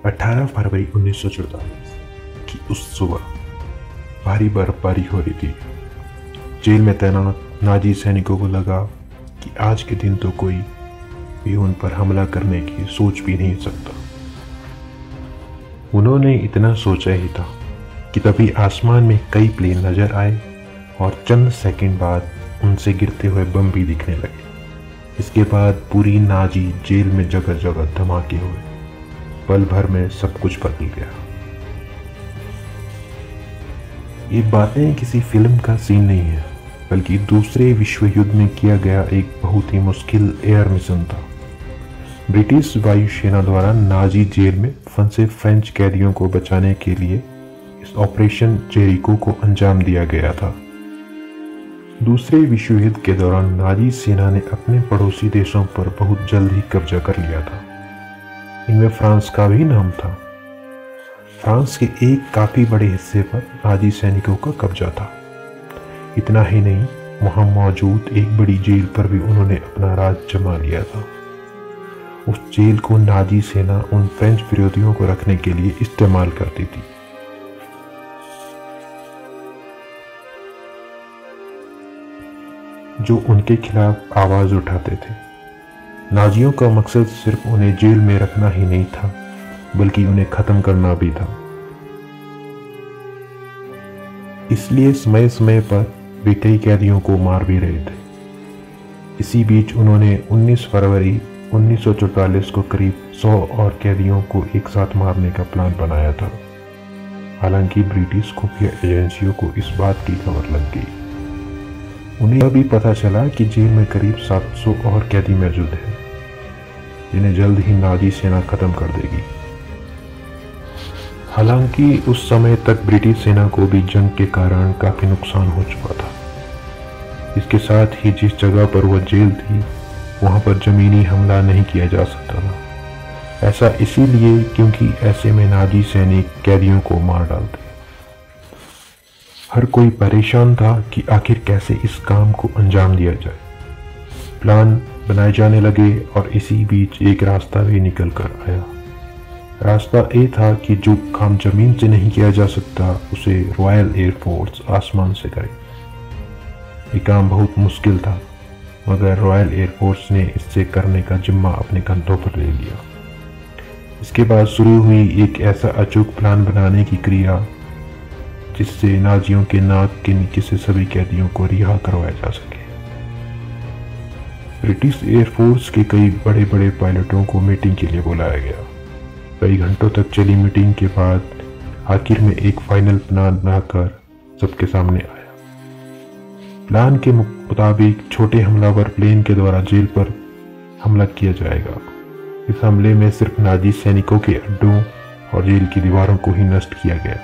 18 फरवरी 1944 की उस सुबह भारी बर्फबारी हो रही थी। जेल में तैनात नाजी सैनिकों को लगा कि आज के दिन तो कोई भी उन पर हमला करने की सोच भी नहीं सकता। उन्होंने इतना सोचा ही था कि तभी आसमान में कई प्लेन नजर आए और चंद सेकंड बाद उनसे गिरते हुए बम भी दिखने लगे। इसके बाद पूरी नाजी जेल में जगह जगह धमाके हुए। पल भर में सब कुछ बदल गया। ये बातें किसी फिल्म का सीन नहीं है, बल्कि दूसरे विश्व युद्ध में किया गया एक बहुत ही मुश्किल एयर मिशन था। ब्रिटिश वायुसेना द्वारा नाजी जेल में फंसे फ्रेंच कैदियों को बचाने के लिए इस ऑपरेशन जेरिको को अंजाम दिया गया था। दूसरे विश्व युद्ध के दौरान नाजी सेना ने अपने पड़ोसी देशों पर बहुत जल्द ही कब्जा कर लिया था। इनमें फ्रांस का भी नाम था। फ्रांस के एक काफी बड़े हिस्से पर नाजी सैनिकों का कब्जा था। इतना ही नहीं, वहां मौजूद एक बड़ी जेल पर भी उन्होंने अपना राज जमा लिया था। उस जेल को नाजी सेना उन फ्रेंच विरोधियों को रखने के लिए इस्तेमाल करती थी। जो उनके खिलाफ आवाज उठाते थे। नाजियों का मकसद सिर्फ उन्हें जेल में रखना ही नहीं था, बल्कि उन्हें खत्म करना भी था। इसलिए समय समय पर वे कई कैदियों को मार भी रहे थे। इसी बीच उन्होंने 19 फरवरी 1944 को करीब 100 और कैदियों को एक साथ मारने का प्लान बनाया था। हालांकि ब्रिटिश खुफिया एजेंसियों को इस बात की खबर लग गई। उन्हें यह भी पता चला कि जेल में करीब 700 और कैदी मौजूद हैं, जिन्हें जल्द ही नाजी सेना खत्म कर देगी। हालांकि उस समय तक ब्रिटिश सेना को भी जंग के कारण काफी नुकसान हो चुका था। इसके साथ ही जिस जगह पर वह जेल थी, वहां पर जमीनी हमला नहीं किया जा सकता था। ऐसा इसीलिए क्योंकि ऐसे में नाजी सैनिक कैदियों को मार डालते। हर कोई परेशान था कि आखिर कैसे इस काम को अंजाम दिया जाए। प्लान बनाए जाने लगे और इसी बीच एक रास्ता भी निकल कर आया। रास्ता ये था कि जो काम जमीन से नहीं किया जा सकता, उसे रॉयल एयरफोर्स आसमान से करे। ये काम बहुत मुश्किल था, मगर रॉयल एयरफोर्स ने इससे करने का जिम्मा अपने कंधों पर ले लिया। इसके बाद शुरू हुई एक ऐसा अचूक प्लान बनाने की क्रिया जिससे नाजियों के नाक के नीचे से सभी कैदियों को रिहा करवाया जा सके। ब्रिटिश एयरफोर्स के कई बड़े बड़े पायलटों को मीटिंग के लिए बुलाया गया। कई घंटों तक चली मीटिंग के बाद आखिर में एक फाइनल प्लान बनाकर सबके सामने आया। प्लान के मुताबिक छोटे हमलावर प्लेन के द्वारा जेल पर हमला किया जाएगा। इस हमले में सिर्फ नाजी सैनिकों के अड्डों और जेल की दीवारों को ही नष्ट किया गया।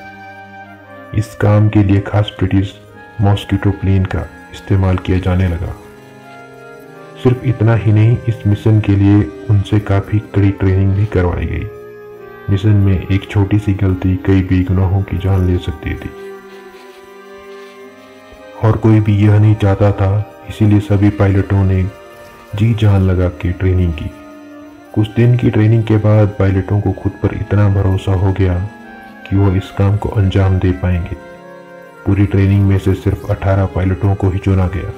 इस काम के लिए खास ब्रिटिश मॉस्किटो प्लेन का इस्तेमाल किया जाने लगा। सिर्फ इतना ही नहीं, इस मिशन के लिए उनसे काफी कड़ी ट्रेनिंग भी करवाई गई। मिशन में एक छोटी सी गलती कई बेगुनाहों की जान ले सकती थी, और कोई भी यह नहीं चाहता था। इसीलिए सभी पायलटों ने जी जान लगा के ट्रेनिंग की। कुछ दिन की ट्रेनिंग के बाद पायलटों को खुद पर इतना भरोसा हो गया कि वो इस काम को अंजाम दे पाएंगे। पूरी ट्रेनिंग में से सिर्फ 18 पायलटों को ही चुना गया।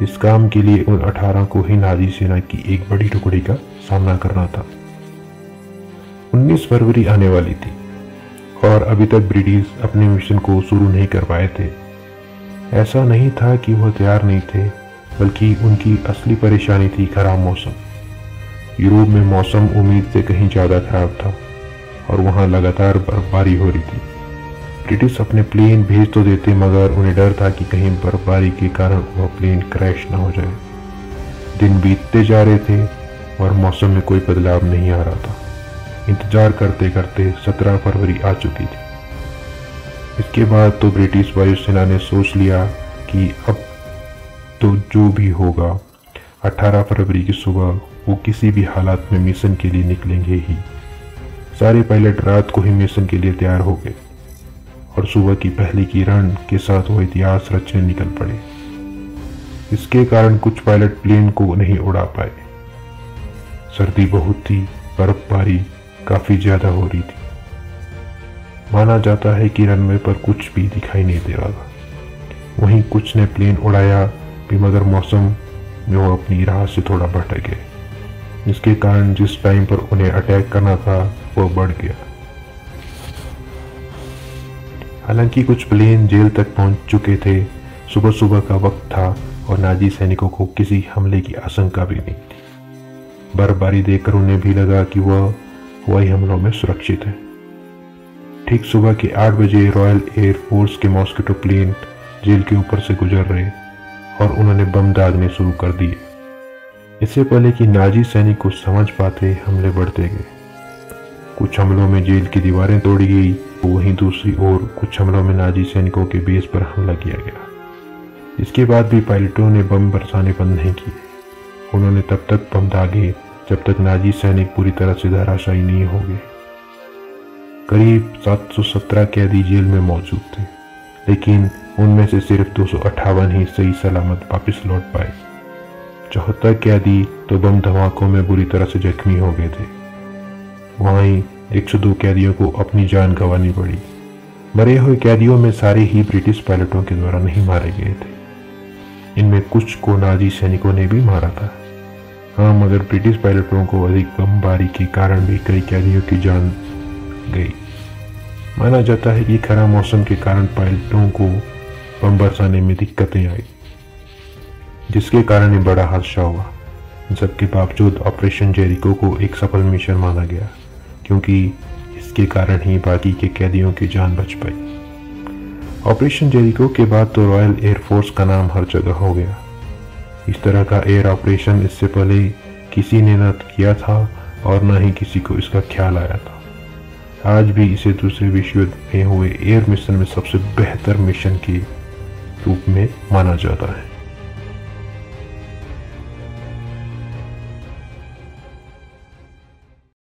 इस काम के लिए उन 18 को ही नाजी सेना की एक बड़ी टुकड़ी का सामना करना था। 19 फरवरी आने वाली थी और अभी तक ब्रिटिश अपने मिशन को शुरू नहीं कर पाए थे। ऐसा नहीं था कि वह तैयार नहीं थे, बल्कि उनकी असली परेशानी थी खराब मौसम। यूरोप में मौसम उम्मीद से कहीं ज्यादा खराब था और वहां लगातार बर्फबारी हो रही थी। ब्रिटिश अपने प्लेन भेज तो देते, मगर उन्हें डर था कि कहीं बर्फबारी के कारण वह प्लेन क्रैश न हो जाए। दिन बीतते जा रहे थे और मौसम में कोई बदलाव नहीं आ रहा था। इंतजार करते करते 17 फरवरी आ चुकी थी। इसके बाद तो ब्रिटिश वायुसेना ने सोच लिया कि अब तो जो भी होगा, 18 फरवरी की सुबह वो किसी भी हालात में मिशन के लिए निकलेंगे ही। सारे पायलट रात को ही मिशन के लिए तैयार हो गए और सुबह की पहली किरण के साथ वो इतिहास रचने निकल पड़े। इसके कारण कुछ पायलट प्लेन को नहीं उड़ा पाए। सर्दी बहुत थी, बर्फबारी, काफ़ी ज़्यादा हो रही थी। माना जाता है कि रनवे पर कुछ भी दिखाई नहीं दे रहा था। वहीं कुछ ने प्लेन उड़ाया भी, मगर मौसम में वो अपनी राह से थोड़ा भटक गए, जिसके कारण जिस टाइम पर उन्हें अटैक करना था वो बढ़ गया। हालांकि कुछ प्लेन जेल तक पहुंच चुके थे। सुबह सुबह का वक्त था और नाजी सैनिकों को किसी हमले की आशंका भी नहीं थी। बर्फबारी देखकर उन्हें भी लगा कि वह हवाई हमलों में सुरक्षित है। ठीक सुबह के 8 बजे रॉयल एयर फोर्स के मॉस्किटो प्लेन जेल के ऊपर से गुजर रहे और उन्होंने बम दागने शुरू कर दिए। इससे पहले कि नाजी सैनिक कुछ समझ पाते, हमले बढ़ते गए। कुछ हमलों में जेल की दीवारें तोड़ी गई, वहीं दूसरी ओर कुछ हमलों में नाजी सैनिकों के बेस पर हमला किया गया। इसके बाद भी पायलटों ने बम बरसाने बंद नहीं किए। उन्होंने तब तक बम दागे जब तक नाजी सैनिक पूरी तरह से धराशायी नहीं हो गए। करीब 717 कैदी जेल में मौजूद थे, लेकिन उनमें से सिर्फ 258 ही सही सलामत वापस लौट पाए। 74 कैदी तो बम धमाकों में बुरी तरह से जख्मी हो गए थे। वहीं 102 कैदियों को अपनी जान गंवानी पड़ी। मरे हुए कैदियों में सारे ही ब्रिटिश पायलटों के द्वारा नहीं मारे गए थे। इनमें कुछ को नाजी सैनिकों ने भी मारा था। हाँ, मगर ब्रिटिश पायलटों को अधिक बमबारी के कारण भी कई कैदियों की जान गई। माना जाता है कि खराब मौसम के कारण पायलटों को बम बरसाने में दिक्कतें आई, जिसके कारण ये बड़ा हादसा हुआ। इन सबके बावजूद ऑपरेशन जेरिको को एक सफल मिशन माना गया, क्योंकि इसके कारण ही बाकी के कैदियों की जान बच पाई। ऑपरेशन जेरिको के बाद तो रॉयल एयर फोर्स का नाम हर जगह हो गया। इस तरह का एयर ऑपरेशन इससे पहले किसी ने न किया था और न ही किसी को इसका ख्याल आया था। आज भी इसे दूसरे विश्व युद्ध में हुए एयर मिशन में सबसे बेहतर मिशन के रूप में माना जाता है।